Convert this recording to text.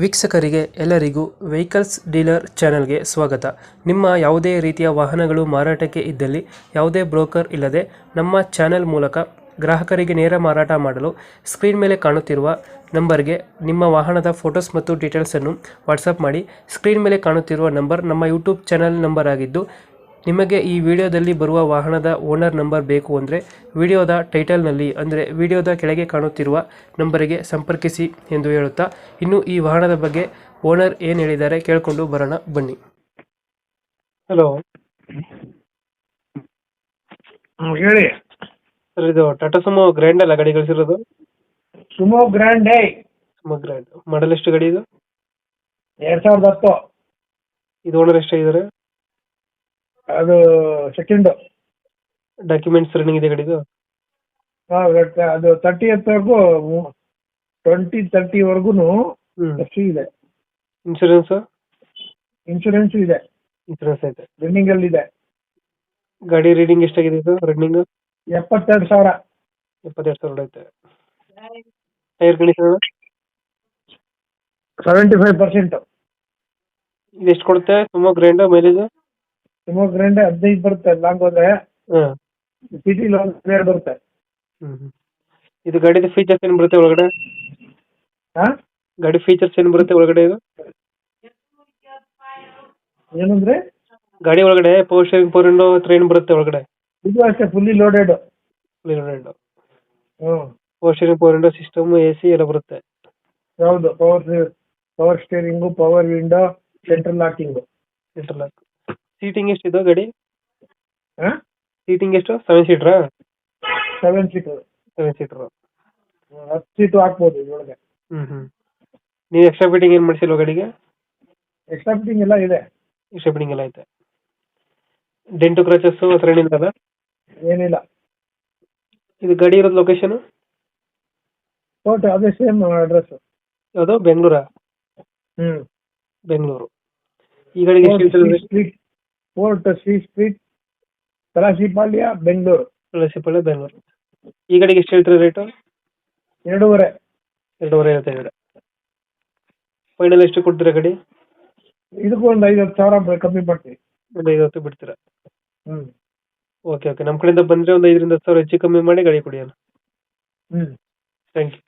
ವೀಕ್ಷಕರಿಗೆ ಎಲ್ಲರಿಗೂ vehicles dealer ಚಾನೆಲ್ಗೆ ಸ್ವಾಗತ. ನಿಮ್ಮ ಯಾವುದೇ ರೀತಿಯ ವಾಹನಗಳು ಮಾರಾಟಕ್ಕೆ ಇದ್ದಲ್ಲಿ ಯಾವುದೇ ಬ್ರೋಕರ್ ಇಲ್ಲದೆ ನಮ್ಮ ಚಾನೆಲ್ ಮೂಲಕ ಗ್ರಾಹಕರಿಗೆ ನೇರ ಮಾರಾಟ ಮಾಡಲು ಸ್ಕ್ರೀನ್ ಮೇಲೆ ಕಾಣುತ್ತಿರುವ ನಂಬರ್ಗೆ ನಿಮ್ಮ ವಾಹನದ ಫೋಟೋಸ್ ಮತ್ತು ಡೀಟೇಲ್ಸನ್ನು ವಾಟ್ಸಪ್ ಮಾಡಿ. ಸ್ಕ್ರೀನ್ ಮೇಲೆ ಕಾಣುತ್ತಿರುವ ನಂಬರ್ ನಮ್ಮ ಯೂಟ್ಯೂಬ್ ಚಾನೆಲ್ ನಂಬರ್ ಆಗಿದ್ದು, ನಿಮಗೆ ಈ ವಿಡಿಯೋದಲ್ಲಿ ಬರುವ ವಾಹನದ ಓನರ್ ನಂಬರ್ ಬೇಕು ಅಂದರೆ ವಿಡಿಯೋದ ಟೈಟಲ್ನಲ್ಲಿ ಅಂದರೆ ವಿಡಿಯೋದ ಕೆಳಗೆ ಕಾಣುತ್ತಿರುವ ನಂಬರಿಗೆ ಸಂಪರ್ಕಿಸಿ ಎಂದು ಹೇಳುತ್ತಾ, ಇನ್ನು ಈ ವಾಹನದ ಬಗ್ಗೆ ಓನರ್ ಏನು ಹೇಳಿದ್ದಾರೆ ಕೇಳಿಕೊಂಡು ಬರೋಣ ಬನ್ನಿ. ಹಲೋ ಹೇಳಿ ಸರ್, ಇದು ಟಾಟಾ ಸುಮೋ ಗ್ರ್ಯಾಂಡ್ ಅಲ್ಲ ಗಾಡಿ ಕಳಿಸಿರೋದು? ಸುಮೋ ಗ್ರ್ಯಾಂಡ್ ಸುಮೋ ಗ್ರ್ಯಾಂಡ್ ಮಾಡಲ್ ಎಷ್ಟು ಗಾಡಿ ಇದು? 2010. ಇದು ಓನರ್ ಎಷ್ಟಾಗಿದ್ದಾರೆ? ಅದು ಸೆಕೆಂಡ್. ಡಾಕ್ಯುಮೆಂಟ್ಸ್ ರನ್ನಿಂಗ್ ಇದೆ ಗಾಡಿದು? ಅದು 30th ವರೆಗೂ 2030 ವರ್ಗು ಇದೆ. ಇನ್ಶೂರೆನ್ಸ್? ಇನ್ಶೂರೆನ್ಸ್ ಇದೆ, ಇನ್ಶೂರೆನ್ಸ್ ಐತೆ. ರನ್ನಿಂಗ್ ಅಲ್ಲಿ ಇದೆ. ಗಾಡಿ ರೀಡಿಂಗ್ ಎಷ್ಟಾಗಿದೆ ಇದು ರನ್ನಿಂಗ್? 72,000. 72,000 ಐತೆ. Tyre condition 75%. ಇದು ಎಷ್ಟು ಕೊಡುತ್ತೆ Sumo grand mileage? Sumo grand 15 ಬರುತ್ತೆ ಲಾಂಗ್ ಹೋದ್ರೆ. ಹಾಂ. ಸಿಟಿ ಲಾಂಗ್ 12 ಬರುತ್ತೆ. ಇದು ಗಾಡಿದ ಫೀಚರ್ಸ್ ಏನು ಬರುತ್ತೆ ಒಳಗಡೆ? ಗಾಡಿ ಫೀಚರ್ಸ್ ಏನು ಬರುತ್ತೆ ಒಳಗಡೆ ಇದು? ಏನಂದ್ರೆ ಗಾಡಿ ಒಳಗಡೆ ಪವರ್ ಸ್ಟೇರಿಂಗ್, ಪವರ್ ವಿಂಡೋ ಹತ್ರ ಏನು ಬರುತ್ತೆ ಒಳಗಡೆ? ಇದು ಅಷ್ಟೇ fully loaded. Power steering, power window system, AC ಎಲ್ಲ ಬರುತ್ತೆ. ಹೌದು, power steering, power window, central locking. Central lock. Seating ಎಷ್ಟಿದೆ ಗಾಡಿ? ಸೀಟಿಂಗ್ ಎಷ್ಟು? 7 ಸೀಟ್ರಾ? 7 ಸೀಟರ್. 7 ಸೀಟರ್. 10 ಸೀಟು ಹಾಕ್ಬೋದು ಇದ್ರೊಳಗೆ. ನೀವು ಎಕ್ಸ್ಟ್ರಾ ಫಿಟ್ಟಿಂಗ್ ಏನು ಮಾಡಿಸಿಲ್ವ ಗಾಡಿಗೆ? ಎಕ್ಸ್ಟ್ರಾ ಫಿಟ್ಟಿಂಗ್ ಎಲ್ಲ ಇದೆ. ಎಕ್ಸ್ಟ್ರಾ ಫಿಟ್ಟಿಂಗ್ ಎಲ್ಲ ಐತೆ. ಡೆಂಟು ಕ್ರಚಸ್ ಹತ್ರ ಏನಿಲ್ಲ? ಏನಿಲ್ಲ. ಇದು ಗಾಡಿ ಇರೋದು ಲೊಕೇಶನ್? ಅದೇ ಸೇಮ್ ಅಡ್ರೆಸ್. ಯಾವುದು, ಬೆಂಗಳೂರಾ? ಬೆಂಗಳೂರು. ಈ ಗಾಡಿಗೆ ಎಷ್ಟು ಸ್ಟ್ರೀಟ್, ಫೋರ್ಟ್ ಸಿ ಸ್ಟ್ರೀಟ್, ತಲಾಶಿಪಾಳ್ಯ, ಬೆಂಗಳೂರು. ತುಳಸಿಪಾಳ್ಯ, ಬೆಂಗಳೂರು. ಈ ಗಾಡಿಗೆ ಎಷ್ಟು ಹೇಳ್ತೀರಾ ರೇಟು? 2.5. 2.5 ಹೇಳ್ತಾ ಇದ್ದಾರೆ. ಫೈನಲ್ ಎಷ್ಟು ಕೊಡ್ತೀರಾ ಗಾಡಿ? ಇದಕ್ಕೂ ಒಂದು 50,000 ಕಮ್ಮಿ ಮಾಡ್ತೀವಿ. ಒಂದು 50 ಬಿಡ್ತೀರಾ? ಓಕೆ. ನಮ್ಮ ಕಡೆಯಿಂದ ಬಂದರೆ ಒಂದು 5,000 10,000 ಹೆಚ್ಚು ಕಮ್ಮಿ ಮಾಡಿ ಗಾಡಿ ಕೊಡಿ ಅಣ್ಣ. Thank you.